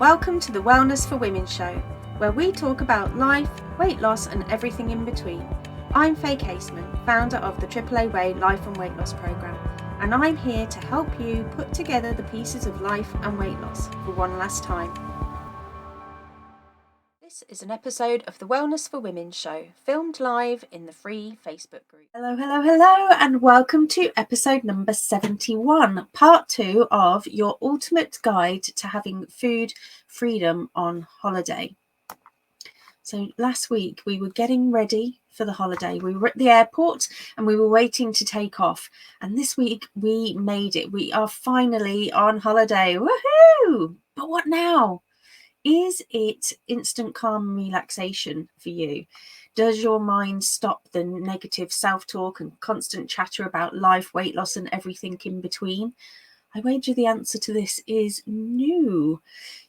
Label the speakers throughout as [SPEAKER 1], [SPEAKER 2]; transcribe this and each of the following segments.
[SPEAKER 1] Welcome to the Wellness for Women show, where we talk about life, weight loss and everything in between. I'm Faye Caseman, founder of the AAA Way Life and Weight Loss Programme, and I'm here to help you put together the pieces of life and weight loss for one last time. This is an episode of the Wellness for Women show, filmed live in the free Facebook group. Hello, and welcome to episode number 71, part 2 of your ultimate guide to having food freedom on holiday. So last week we were getting ready for the holiday. We were at the airport and we were waiting to take off. And this week we made it. We are finally on holiday. Woohoo! But what now? Is it instant calm and relaxation for you? Does your mind stop the negative self-talk and constant chatter about life, weight loss and everything in between? I wager the answer to this is no.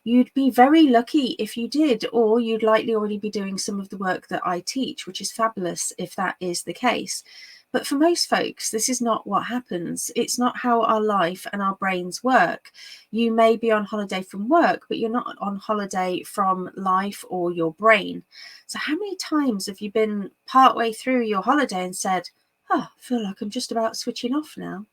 [SPEAKER 1] You'd be very lucky if you did, or you'd likely already be doing some of the work that I teach, which is fabulous if that is the case. But for most folks, this is not what happens. It's not how our life and our brains work. You may be on holiday from work, but you're not on holiday from life or your brain. So how many times have you been partway through your holiday and said, I feel like I'm just about switching off now?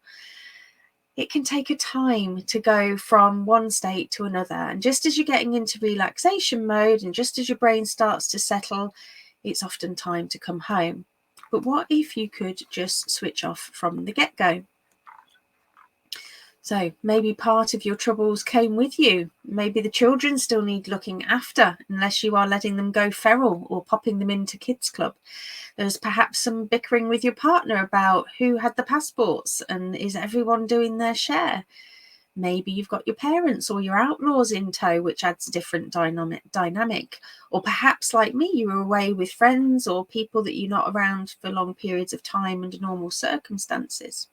[SPEAKER 1] It can take a time to go from one state to another. And just as you're getting into relaxation mode and just as your brain starts to settle, it's often time to come home. But what if you could just switch off from the get-go? So maybe part of your troubles came with you. Maybe the children still need looking after, unless you are letting them go feral or popping them into kids club. There's perhaps some bickering with your partner about who had the passports and is everyone doing their share. Maybe you've got your parents or your outlaws in tow, which adds a different dynamic. Or perhaps, like me, you were away with friends or people that you're not around for long periods of time under normal circumstances.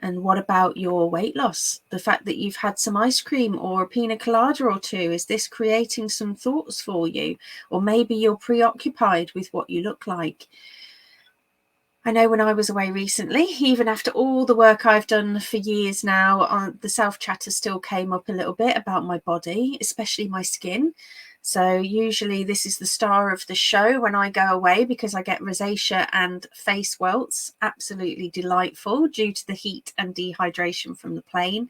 [SPEAKER 1] And what about your weight loss? The fact that you've had some ice cream or a pina colada or two, is this creating some thoughts for you? Or maybe you're preoccupied with what you look like. I know when I was away recently, even after all the work I've done for years now, the self-chatter still came up a little bit about my body, especially my skin. So usually this is the star of the show when I go away, because I get rosacea and face welts. Absolutely delightful due to the heat and dehydration from the plane.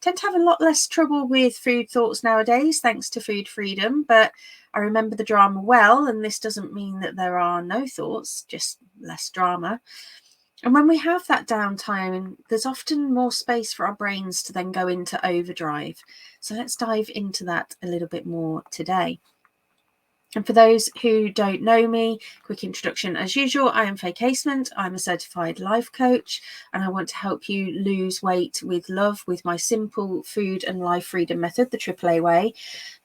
[SPEAKER 1] Tend to have a lot less trouble with food thoughts nowadays, thanks to food freedom, but I remember the drama well, and this doesn't mean that there are no thoughts, just less drama. And when we have that downtime, there's often more space for our brains to then go into overdrive. So let's dive into that a little bit more today. And for those who don't know me, quick introduction as usual, I am Faye Casement. I'm a certified life coach, and I want to help you lose weight with love with my simple food and life freedom method, the AAA Way,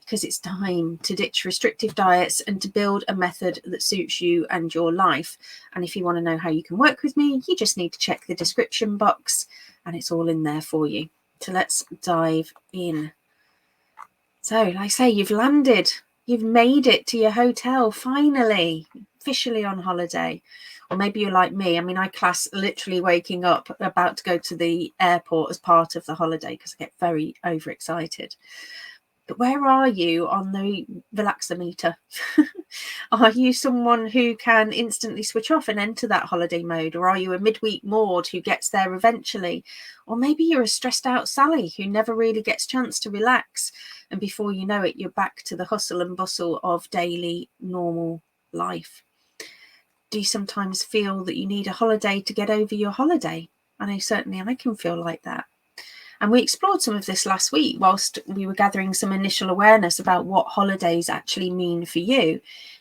[SPEAKER 1] because it's time to ditch restrictive diets and to build a method that suits you and your life. And if you want to know how you can work with me, you just need to check the description box and it's all in there for you. So let's dive in. So like I say, you've landed. You've made it to your hotel, finally, officially on holiday. Or maybe you're like me. I mean, I class literally waking up about to go to the airport as part of the holiday because I get very overexcited. But where are you on the relaxer meter? Are you someone who can instantly switch off and enter that holiday mode? Or are you a midweek Maud who gets there eventually? Or maybe you're a stressed out Sally who never really gets a chance to relax. And before you know it, you're back to the hustle and bustle of daily normal life. Do you sometimes feel that you need a holiday to get over your holiday? I know certainly I can feel like that. And we explored some of this last week whilst we were gathering some initial awareness about what holidays actually mean for you,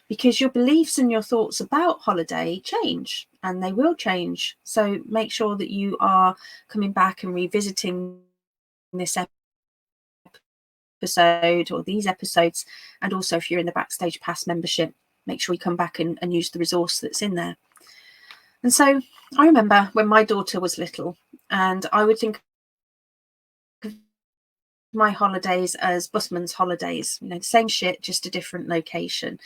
[SPEAKER 1] because your beliefs and your thoughts about holiday change, and they will change. So make sure that you are coming back and revisiting this episode or these episodes. And also if you're in the Backstage Pass membership, make sure you come back and use the resource that's in there. And so I remember when my daughter was little, and I would think my holidays as busman's holidays, the same shit, just a different location.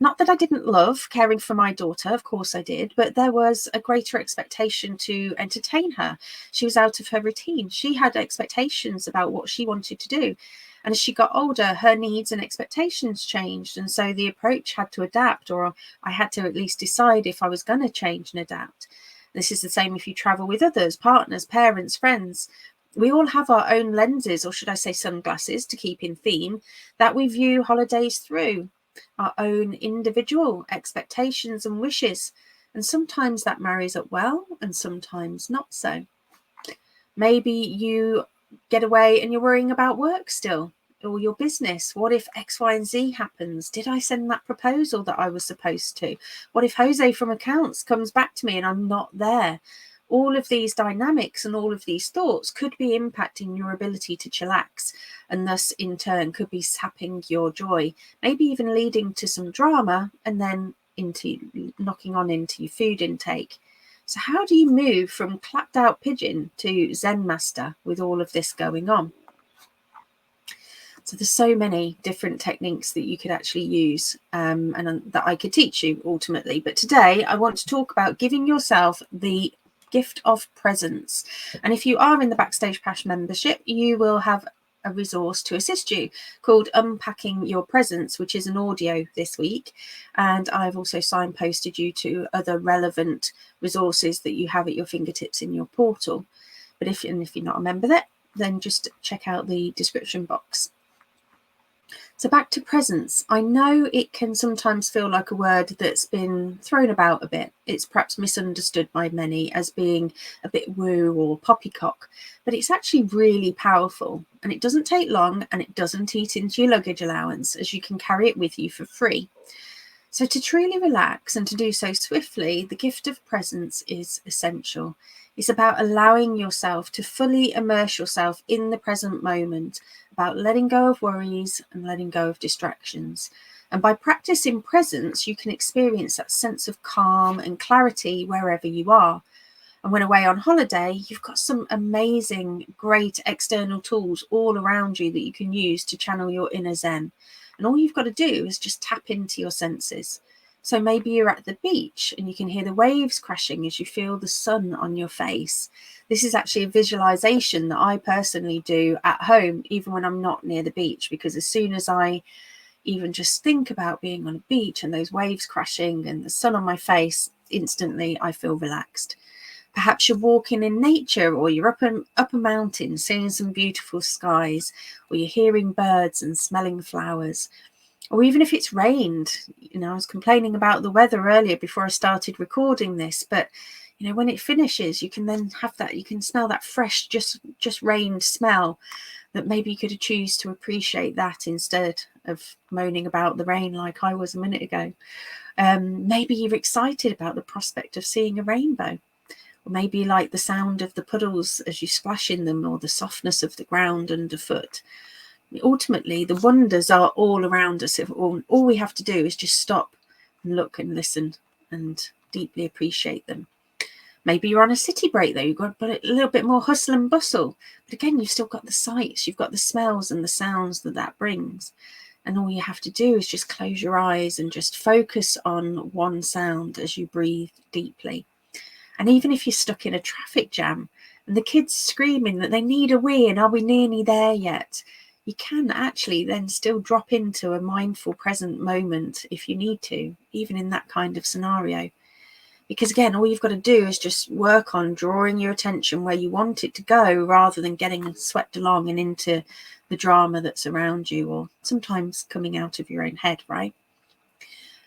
[SPEAKER 1] Not that I didn't love caring for my daughter, of course I did, but there was a greater expectation to entertain her. She was out of her routine. She had expectations about what she wanted to do. And as she got older, her needs and expectations changed. And so the approach had to adapt, or I had to at least decide if I was going to change and adapt. This is the same if you travel with others, partners, parents, friends. We all have our own lenses, or should I say sunglasses, to keep in theme, that we view holidays through, our own individual expectations and wishes. And sometimes that marries up well, and sometimes not so. Maybe you get away and you're worrying about work still, or your business. What if X, Y, and Z happens? Did I send that proposal that I was supposed to? What if Jose from accounts comes back to me and I'm not there? All of these dynamics and all of these thoughts could be impacting your ability to chillax, and thus in turn could be sapping your joy, maybe even leading to some drama and then knocking on into your food intake. So how do you move from clapped out pigeon to Zen master with all of this going on? So there's so many different techniques that you could actually use and that I could teach you ultimately. But today I want to talk about giving yourself the gift of presence. And if you are in the Backstage Pass membership, you will have a resource to assist you called Unpacking Your Presence, which is an audio this week. And I've also signposted you to other relevant resources that you have at your fingertips in your portal. But if you're not a member there, then just check out the description box. So back to presence. I know it can sometimes feel like a word that's been thrown about a bit. It's perhaps misunderstood by many as being a bit woo or poppycock, but it's actually really powerful, and it doesn't take long and it doesn't eat into your luggage allowance, as you can carry it with you for free. So to truly relax and to do so swiftly, the gift of presence is essential. It's about allowing yourself to fully immerse yourself in the present moment, about letting go of worries and letting go of distractions. And by practicing presence, you can experience that sense of calm and clarity wherever you are. And when away on holiday, you've got some amazing, great external tools all around you that you can use to channel your inner Zen. And all you've got to do is just tap into your senses. So maybe you're at the beach and you can hear the waves crashing as you feel the sun on your face. This is actually a visualization that I personally do at home, even when I'm not near the beach, because as soon as I even just think about being on a beach and those waves crashing and the sun on my face, instantly I feel relaxed. Perhaps you're walking in nature, or you're up a mountain seeing some beautiful skies, or you're hearing birds and smelling flowers. Or even if it's rained, I was complaining about the weather earlier before I started recording this, but when it finishes, you can then have that, you can smell that fresh, just rained smell, that maybe you could choose to appreciate that instead of moaning about the rain like I was a minute ago. Maybe you're excited about the prospect of seeing a rainbow. Or maybe you like the sound of the puddles as you splash in them, or the softness of the ground underfoot. Ultimately, the wonders are all around us. All we have to do is just stop and look and listen and deeply appreciate them. Maybe you're on a city break, though. You've got a little bit more hustle and bustle. But again, you've still got the sights, you've got the smells and the sounds that brings. And all you have to do is just close your eyes and just focus on one sound as you breathe deeply. And even if you're stuck in a traffic jam and the kids screaming that they need a wee and are we nearly there yet, you can actually then still drop into a mindful present moment if you need to, even in that kind of scenario. Because again, all you've got to do is just work on drawing your attention where you want it to go, rather than getting swept along and into the drama that's around you, or sometimes coming out of your own head, right?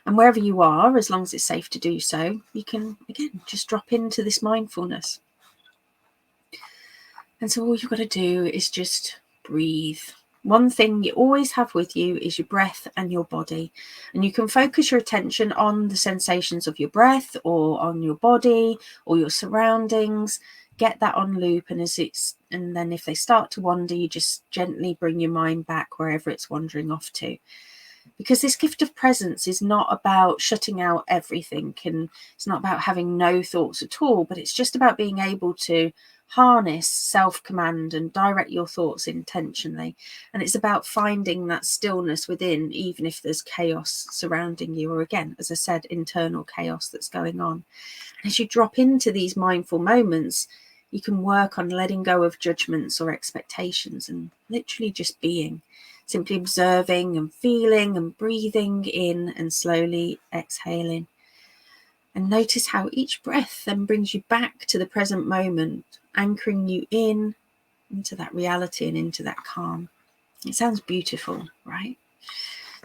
[SPEAKER 1] And wherever you are, as long as it's safe to do so, you can, again, just drop into this mindfulness. And so all you've got to do is just breathe. One thing you always have with you is your breath and your body. And you can focus your attention on the sensations of your breath, or on your body, or your surroundings. Get that on loop, and then if they start to wander, you just gently bring your mind back wherever it's wandering off to. Because this gift of presence is not about shutting out everything, and it's not about having no thoughts at all, but it's just about being able to harness self-command and direct your thoughts intentionally. And it's about finding that stillness within, even if there's chaos surrounding you, or again, as I said, internal chaos that's going on. And as you drop into these mindful moments, You can work on letting go of judgments or expectations and literally just being, simply observing and feeling and breathing in and slowly exhaling. And notice how each breath then brings you back to the present moment, anchoring you into that reality and into that calm. It sounds beautiful, right?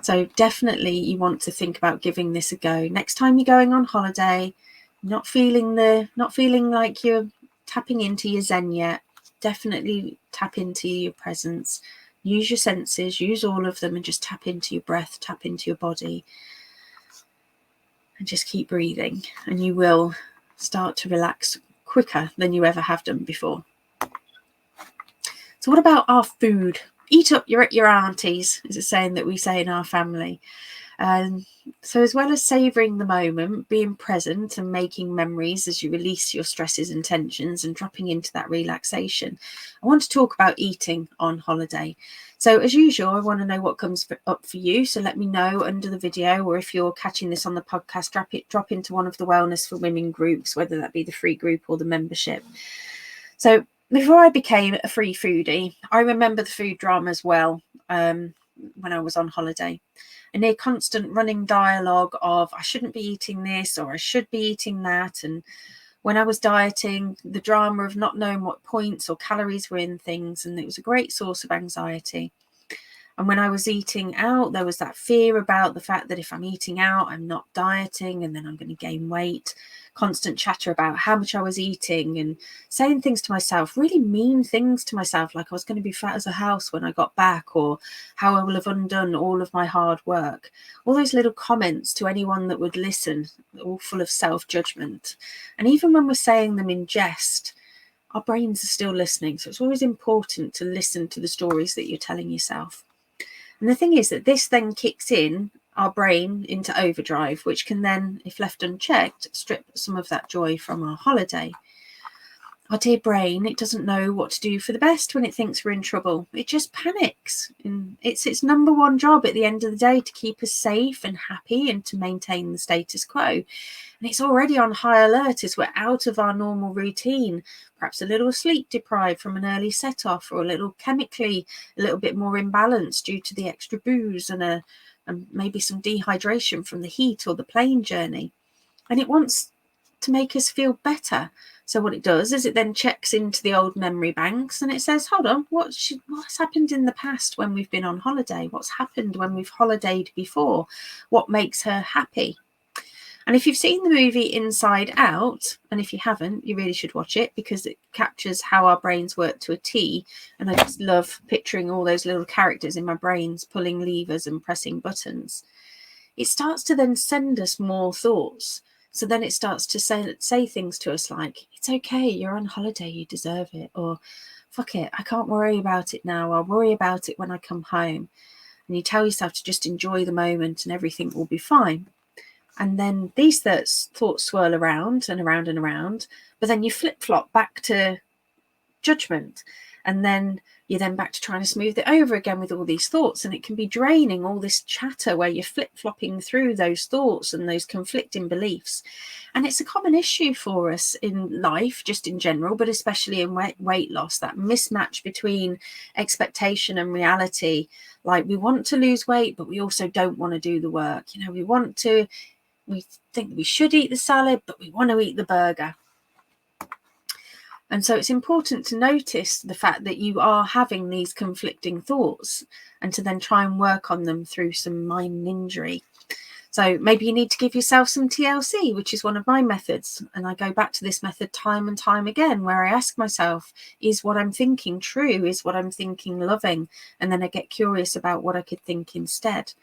[SPEAKER 1] So definitely you want to think about giving this a go. Next time you're going on holiday, not feeling like you're tapping into your Zen yet, definitely tap into your presence. Use your senses, use all of them, and just tap into your breath, tap into your body, and just keep breathing. And you will start to relax quicker than you ever have done before. So what about our food? Eat up, you're at your auntie's, is a saying that we say in our family. So as well as savouring the moment, being present and making memories as you release your stresses and tensions and dropping into that relaxation, I want to talk about eating on holiday. So as usual, I want to know what comes up for you. So let me know under the video, or if you're catching this on the podcast, drop into one of the Wellness for Women groups, whether that be the free group or the membership. So before I became a free foodie, I remember the food dramas well when I was on holiday. A near constant running dialogue of I shouldn't be eating this or I should be eating that. And when I was dieting, the drama of not knowing what points or calories were in things, and it was a great source of anxiety. And when I was eating out, there was that fear about the fact that if I'm eating out, I'm not dieting and then I'm going to gain weight. Constant chatter about how much I was eating and saying things to myself, really mean things to myself, like I was going to be fat as a house when I got back, or how I will have undone all of my hard work. All those little comments to anyone that would listen, all full of self-judgment. And even when we're saying them in jest, our brains are still listening. So it's always important to listen to the stories that you're telling yourself. And the thing is that this then kicks in our brain into overdrive, which can then, if left unchecked, strip some of that joy from our holiday. Our dear brain, it doesn't know what to do for the best when it thinks we're in trouble. It just panics. And it's its number one job at the end of the day to keep us safe and happy and to maintain the status quo. And it's already on high alert as we're out of our normal routine, perhaps a little sleep deprived from an early set off, or a little chemically a little bit more imbalanced due to the extra booze and maybe some dehydration from the heat or the plane journey. And it wants to make us feel better. So what it does is it then checks into the old memory banks and it says, hold on, what's happened in the past when we've been on holiday? What's happened when we've holidayed before? What makes her happy? And if you've seen the movie Inside Out, and if you haven't, you really should watch it because it captures how our brains work to a T. And I just love picturing all those little characters in my brains pulling levers and pressing buttons. It starts to then send us more thoughts. So then it starts to say things to us like, it's okay, you're on holiday, you deserve it. Or, fuck it, I can't worry about it now. I'll worry about it when I come home. And you tell yourself to just enjoy the moment and everything will be fine. And then these thoughts swirl around and around and around, but then you flip-flop back to judgment. And then you're then back to trying to smooth it over again with all these thoughts. And it can be draining, all this chatter where you're flip-flopping through those thoughts and those conflicting beliefs. And it's a common issue for us in life, just in general, but especially in weight loss, that mismatch between expectation and reality. Like we want to lose weight, but we also don't want to do the work. We think we should eat the salad, but we want to eat the burger. And so it's important to notice the fact that you are having these conflicting thoughts and to then try and work on them through some mind injury. So maybe you need to give yourself some TLC, which is one of my methods. And I go back to this method time and time again, where I ask myself, is what I'm thinking true? Is what I'm thinking loving? And then I get curious about what I could think instead.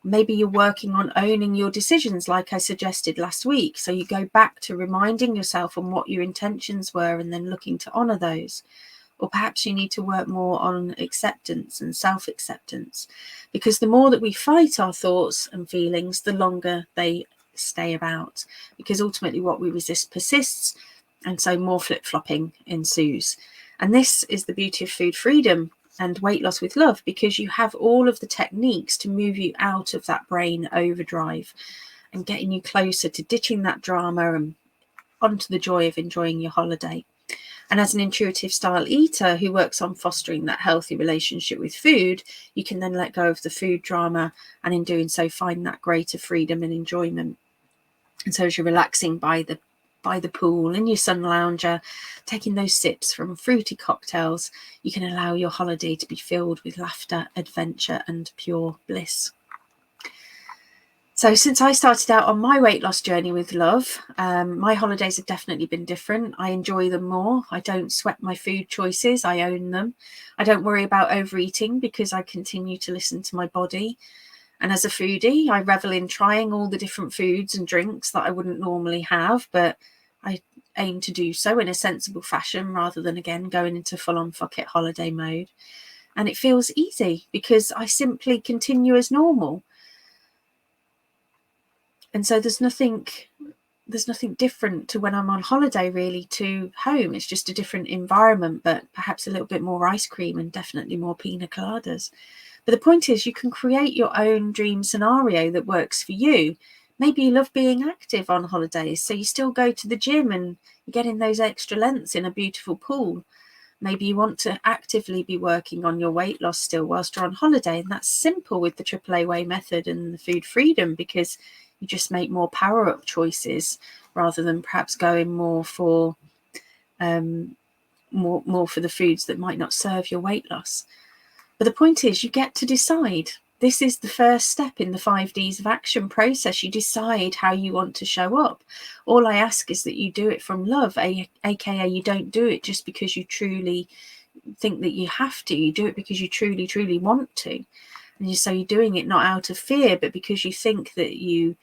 [SPEAKER 1] Maybe you're working on owning your decisions like I suggested last week. So you go back to reminding yourself on what your intentions were and then looking to honour those. Or perhaps you need to work more on acceptance and self-acceptance, because the more that we fight our thoughts and feelings, the longer they stay about, because ultimately what we resist persists. And so more flip-flopping ensues. And this is the beauty of food freedom and weight loss with love, because you have all of the techniques to move you out of that brain overdrive and getting you closer to ditching that drama and onto the joy of enjoying your holiday. And as an intuitive style eater who works on fostering that healthy relationship with food, you can then let go of the food drama, and in doing so find that greater freedom and enjoyment. And so as you're relaxing by the pool in your sun lounger, taking those sips from fruity cocktails, you can allow your holiday to be filled with laughter, adventure, and pure bliss. So since I started out on my weight loss journey with love, my holidays have definitely been different. I enjoy them more. I don't sweat my food choices. I own them. I don't worry about overeating because I continue to listen to my body. And as a foodie, I revel in trying all the different foods and drinks that I wouldn't normally have, but I aim to do so in a sensible fashion rather than, again, going into full-on fuck it holiday mode. And it feels easy because I simply continue as normal. And so there's nothing different to when I'm on holiday really to home. It's just a different environment, but perhaps a little bit more ice cream and definitely more pina coladas. But the point is, you can create your own dream scenario that works for you. Maybe you love being active on holidays, so you still go to the gym and you get in those extra lengths in a beautiful pool. Maybe you want to actively be working on your weight loss still whilst you're on holiday, and that's simple with the AAA way method and the food freedom, because you just make more power-up choices rather than perhaps going more for more for the foods that might not serve your weight loss. But the point is, you get to decide. This is the first step in the 5 Ds of action process. You decide how you want to show up. All I ask is that you do it from love, aka you don't do it just because you truly think that you have to. You do it because you truly, truly want to. And so you're doing it not out of fear, but because you think that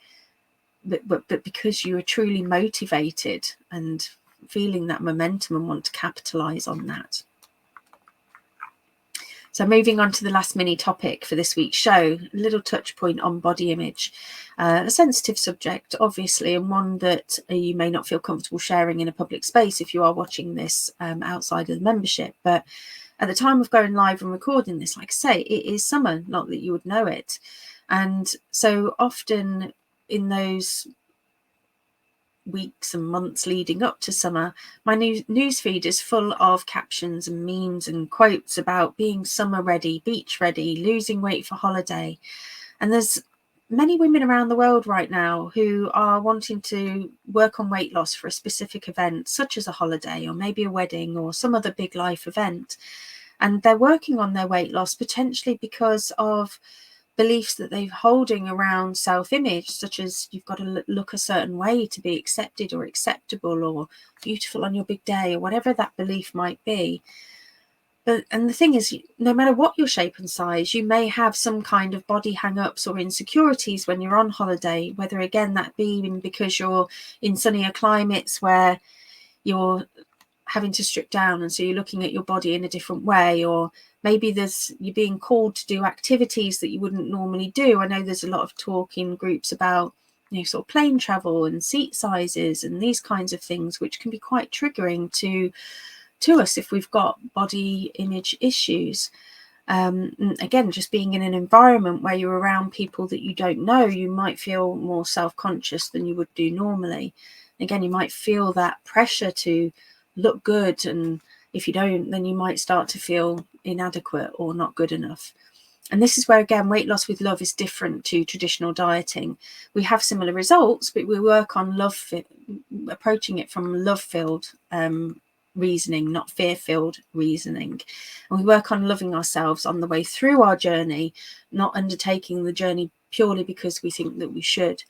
[SPEAKER 1] but because you are truly motivated and feeling that momentum and want to capitalize on that. So moving on to the last mini topic for this week's show, a little touch point on body image, a sensitive subject, obviously, and one that you may not feel comfortable sharing in a public space if you are watching this outside of the membership. But at the time of going live and recording this, like I say, it is summer, not that you would know it. And so often in those weeks and months leading up to summer, my newsfeed is full of captions and memes and quotes about being summer ready, beach ready, losing weight for holiday. And there's many women around the world right now who are wanting to work on weight loss for a specific event, such as a holiday or maybe a wedding or some other big life event. And they're working on their weight loss potentially because of beliefs that they're holding around self-image, such as you've got to look a certain way to be accepted or acceptable or beautiful on your big day, or whatever that belief might be. And the thing is, no matter what your shape and size, you may have some kind of body hang-ups or insecurities when you're on holiday, whether again that be because you're in sunnier climates where you're having to strip down and so you're looking at your body in a different way, or maybe you're being called to do activities that you wouldn't normally do. I know there's a lot of talk in groups about, sort of plane travel and seat sizes and these kinds of things, which can be quite triggering to us if we've got body image issues. Again, just being in an environment where you're around people that you don't know, you might feel more self-conscious than you would do normally. Again, you might feel that pressure to look good, and if you don't, then you might start to feel inadequate or not good enough. And this is where, again, weight loss with love is different to traditional dieting. We have similar results, but we work on approaching it from love-filled reasoning, not fear-filled reasoning. And we work on loving ourselves on the way through our journey, not undertaking the journey purely because we think that we should.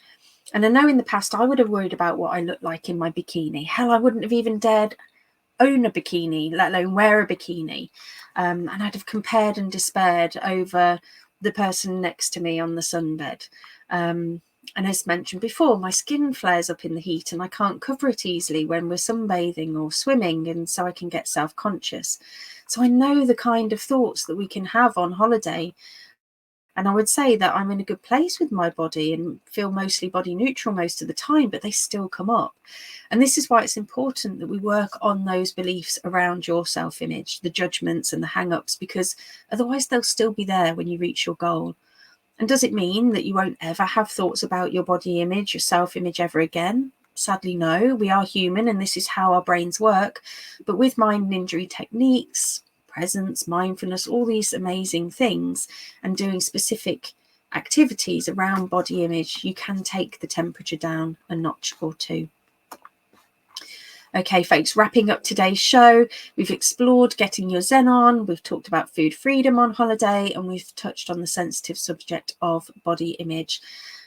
[SPEAKER 1] And I know in the past I would have worried about what I looked like in my bikini. Hell, I wouldn't have even dared own a bikini, let alone wear a bikini. And I'd have compared and despaired over the person next to me on the sunbed. And as mentioned before, my skin flares up in the heat and I can't cover it easily when we're sunbathing or swimming, and so I can get self-conscious. So I know the kind of thoughts that we can have on holiday. And I would say that I'm in a good place with my body and feel mostly body neutral most of the time, but they still come up. And this is why it's important that we work on those beliefs around your self-image, the judgments and the hang-ups, because otherwise they'll still be there when you reach your goal. And does it mean that you won't ever have thoughts about your body image, your self-image ever again? Sadly, no. We are human and this is how our brains work. But with mind and injury techniques, presence, mindfulness, all these amazing things, and doing specific activities around body image, you can take the temperature down a notch or two. Okay, folks, wrapping up today's show, we've explored getting your Zen on, we've talked about food freedom on holiday, and we've touched on the sensitive subject of body image.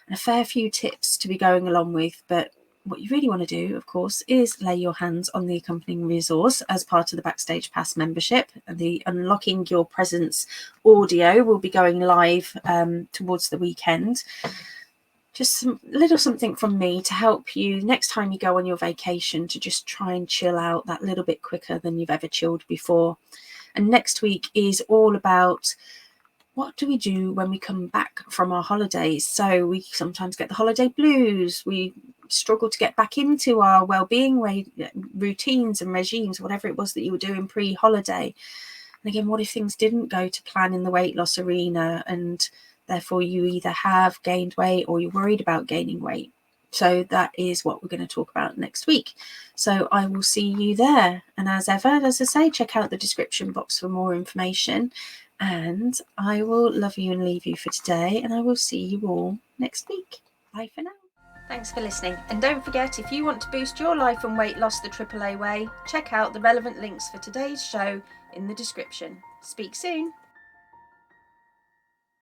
[SPEAKER 1] And a fair few tips to be going along with, but what you really want to do, of course, is lay your hands on the accompanying resource as part of the Backstage Pass membership. The Unlocking Your Presence audio will be going live towards the weekend. Just a little something from me to help you next time you go on your vacation to just try and chill out that little bit quicker than you've ever chilled before. And next week is all about what do we do when we come back from our holidays. So we sometimes get the holiday blues. We struggle to get back into our well-being routines and regimes, whatever it was that you were doing pre-holiday. And again, what if things didn't go to plan in the weight loss arena, and therefore you either have gained weight or you're worried about gaining weight? So that is what we're going to talk about next week. So I will see you there. And as ever, as I say, check out the description box for more information. And I will love you and leave you for today. And I will see you all next week. Bye for now. Thanks for listening. And don't forget, if you want to boost your life and weight loss the AAA way, check out the relevant links for today's show in the description. Speak soon.